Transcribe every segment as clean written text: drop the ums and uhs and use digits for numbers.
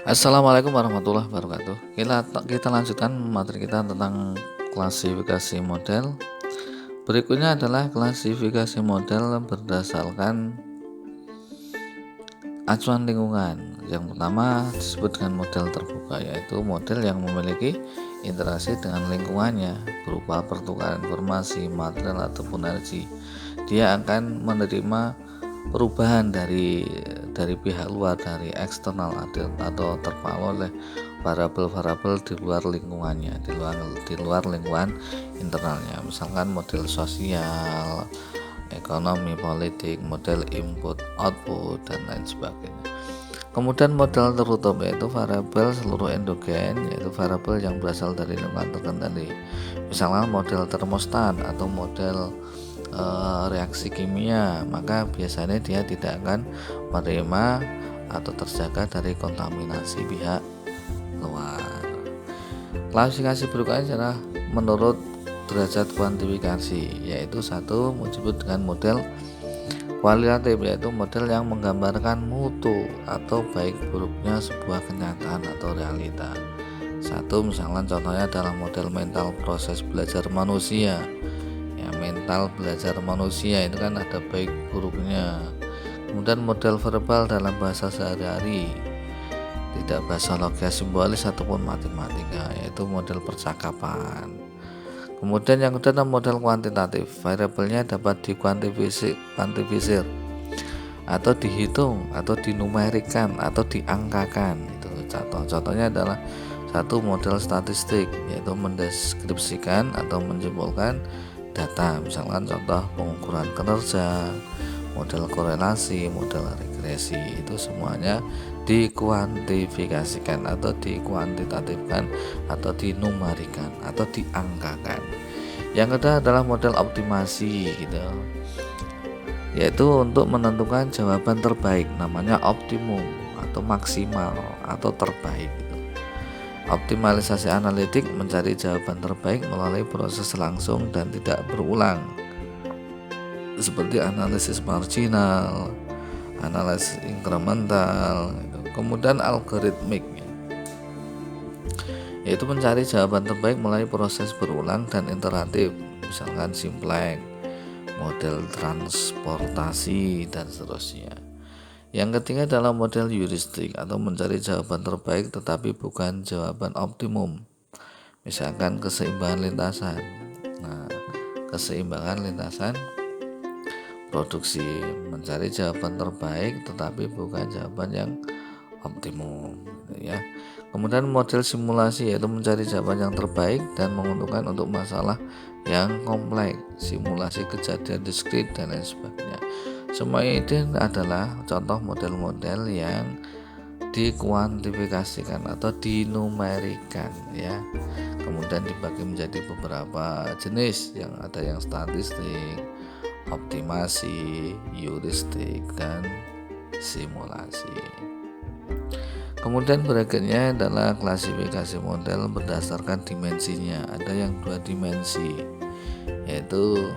Assalamualaikum warahmatullahi wabarakatuh. Kita lanjutkan materi kita tentang klasifikasi model. Berikutnya adalah klasifikasi model berdasarkan acuan lingkungan. Yang pertama disebut dengan model terbuka, yaitu model yang memiliki interaksi dengan lingkungannya berupa pertukaran informasi, material ataupun energi. Dia akan menerima perubahan dari pihak luar, dari eksternal atau terpengaruh oleh variabel-variabel di luar lingkungannya, di luar lingkungan internalnya. Misalkan model sosial, ekonomi, politik, model input, output, dan lain sebagainya. Kemudian model tertutup yaitu variabel seluruh endogen, yaitu variabel yang berasal dari lingkungan terkendali. Misalnya model termostat atau model reaksi kimia, maka biasanya dia tidak akan menerima atau terjaga dari kontaminasi pihak luar. Klasifikasi berikutnya adalah menurut derajat kuantifikasi, yaitu satu disebut dengan model kualitatif, yaitu model yang menggambarkan mutu atau baik buruknya sebuah kenyataan atau realita. Satu misalnya contohnya adalah model mental proses belajar manusia. Ya, mental belajar manusia itu kan ada baik buruknya. Kemudian model verbal dalam bahasa sehari-hari, tidak bahasa logias simbolis ataupun matematika, yaitu model percakapan. Kemudian yang kedua adalah model kuantitatif, variabelnya dapat dikuantifisir atau dihitung atau dinumerikan atau diangkakan. Itu contohnya adalah satu model statistik, yaitu mendeskripsikan atau menyimpulkan data, misalkan contoh pengukuran kinerja, model korelasi, model regresi, itu semuanya dikuantifikasikan atau dikuantitatifkan atau dinumerikan atau diangkakan. Yang kedua adalah model optimasi gitu, yaitu untuk menentukan jawaban terbaik, namanya optimum atau maksimal atau terbaik gitu. Optimalisasi analitik mencari jawaban terbaik melalui proses langsung dan tidak berulang, seperti analisis marginal, analisis inkremental. Kemudian algoritmik, yaitu mencari jawaban terbaik melalui proses berulang dan iteratif, misalkan simplex, model transportasi, dan seterusnya. Yang ketiga adalah model heuristik atau mencari jawaban terbaik tetapi bukan jawaban optimum, misalkan keseimbangan lintasan. Nah, keseimbangan lintasan produksi, mencari jawaban terbaik tetapi bukan jawaban yang optimum ya. Kemudian model simulasi, yaitu mencari jawaban yang terbaik dan menguntungkan untuk masalah yang kompleks, simulasi kejadian diskrit dan lain sebagainya. Semua ini adalah contoh model-model yang dikuantifikasikan atau dinumerikan ya. Kemudian dibagi menjadi beberapa jenis, yang ada yang statistik, optimasi, heuristik, dan simulasi. Kemudian berikutnya adalah klasifikasi model berdasarkan dimensinya. Ada yang 2 dimensi, yaitu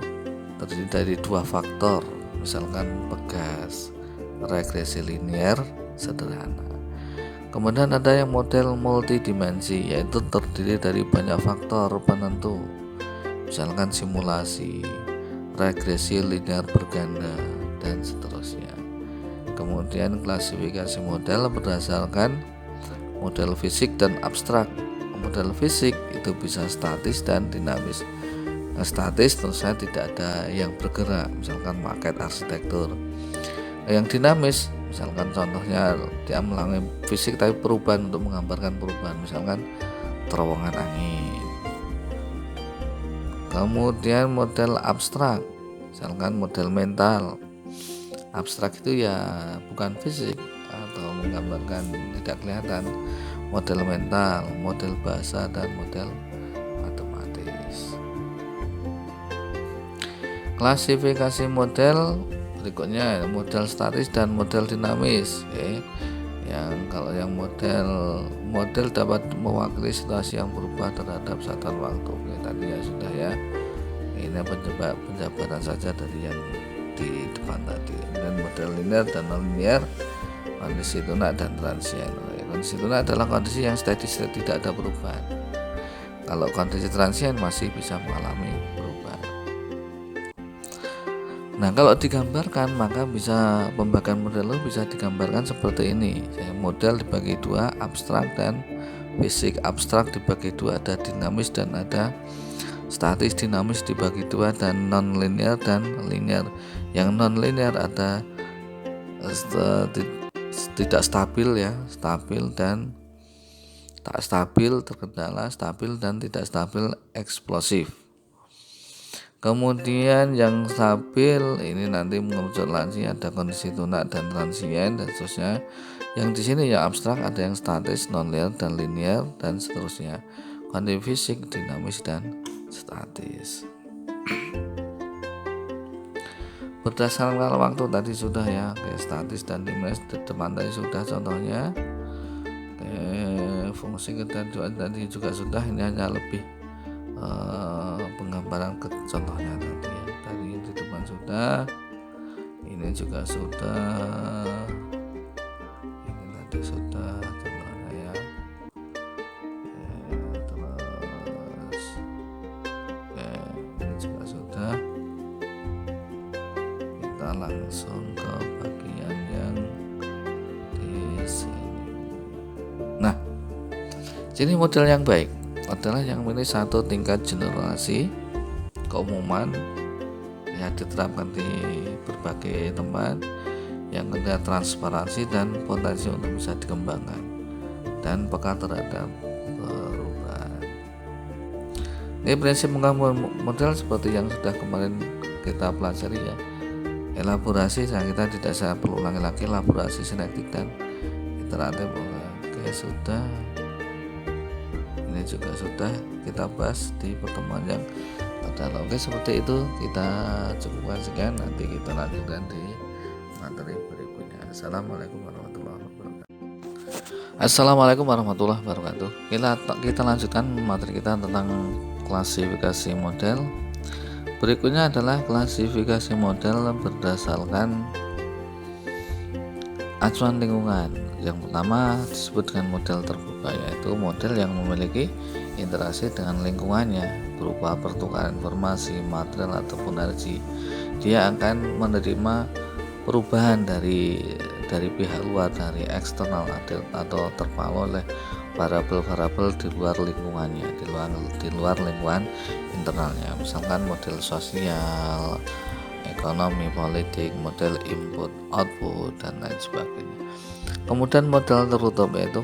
terdiri dari 2 faktor, misalkan pegas, regresi linear, sederhana. Kemudian ada yang model multidimensi, yaitu terdiri dari banyak faktor penentu, misalkan simulasi, regresi linear berganda, dan seterusnya. Kemudian klasifikasi model berdasarkan model fisik dan abstrak. Model fisik itu bisa statis dan dinamis. Statis tentu saja tidak ada yang bergerak, misalkan maket arsitektur. Yang dinamis, misalkan contohnya dia melalui fisik tapi perubahan untuk menggambarkan perubahan, misalkan terowongan angin. Kemudian model abstrak, misalkan model mental. Abstrak itu ya bukan fisik atau menggambarkan tidak kelihatan, model mental, model bahasa, dan model matematis. Klasifikasi model berikutnya model statis dan model dinamis. Yang kalau yang model dapat mewakili situasi yang berubah terhadap satuan waktu. Tadi ya sudah ya. Ini penjabaran saja dari yang di depan tadi. Dan model linear dan non linear, kondisi tunak dan transient. Kondisi tuna adalah kondisi yang steady, tidak ada perubahan. Kalau kondisi transient masih bisa mengalami perubahan. Nah, kalau digambarkan maka bisa pembagian model bisa digambarkan seperti ini. Model dibagi dua, abstrak dan fisik. Abstrak dibagi dua, ada dinamis dan ada statis. Dinamis dibagi dua, dan non-linear dan linear. Yang non-linear ada tidak stabil ya, stabil dan tak stabil, terkendala, stabil dan tidak stabil, eksplosif. Kemudian yang stabil ini nanti mengerucut lagi, ada kondisi tuna dan transient dan seterusnya. Yang di sini ya abstrak, ada yang statis, non-linear dan linear dan seterusnya. Kondisi fisik, dinamis dan statis. Berdasarkan kalau waktu tadi sudah ya, kayak statis dan dinamis di depan tadi sudah contohnya. Fungsi ketentuan tadi juga sudah, ini hanya lebih penggambaran ke contohnya tadi ya. Tadi di depan sudah, ini juga sudah, ini tadi sudah contohnya ya. Terus ini juga sudah. Kita langsung ke bagian yang di sini. Nah, jadi model yang baik adalah yang memiliki satu tingkat generalisasi keumuman yang diterapkan di berbagai tempat, yang kedua transparansi dan potensi untuk bisa dikembangkan, dan peka terhadap perubahan. Ini prinsip menggabungkan model seperti yang sudah kemarin kita pelajari ya. Elaborasi kita tidak saya perlu ulangi lagi, elaborasi sinektik dan iteratif. Oke, sudah. Ini juga sudah kita bahas di pertemuan yang adalah. Oke, seperti itu kita cukupkan sekian, nanti kita lanjutkan di materi berikutnya. Assalamualaikum warahmatullahi wabarakatuh. Assalamualaikum warahmatullahi wabarakatuh. Kita lanjutkan materi kita tentang klasifikasi model. Berikutnya adalah klasifikasi model berdasarkan acuan lingkungan. Yang pertama disebut dengan model terbuka, yaitu model yang memiliki interaksi dengan lingkungannya berupa pertukaran informasi, material ataupun energi. Dia akan menerima perubahan dari pihak luar, dari eksternal atau terpengaruh oleh variabel-variabel di luar lingkungannya, di luar lingkungan internalnya. Misalkan model sosial, ekonomi, politik, model input, output dan lain sebagainya. Kemudian model tertutup yaitu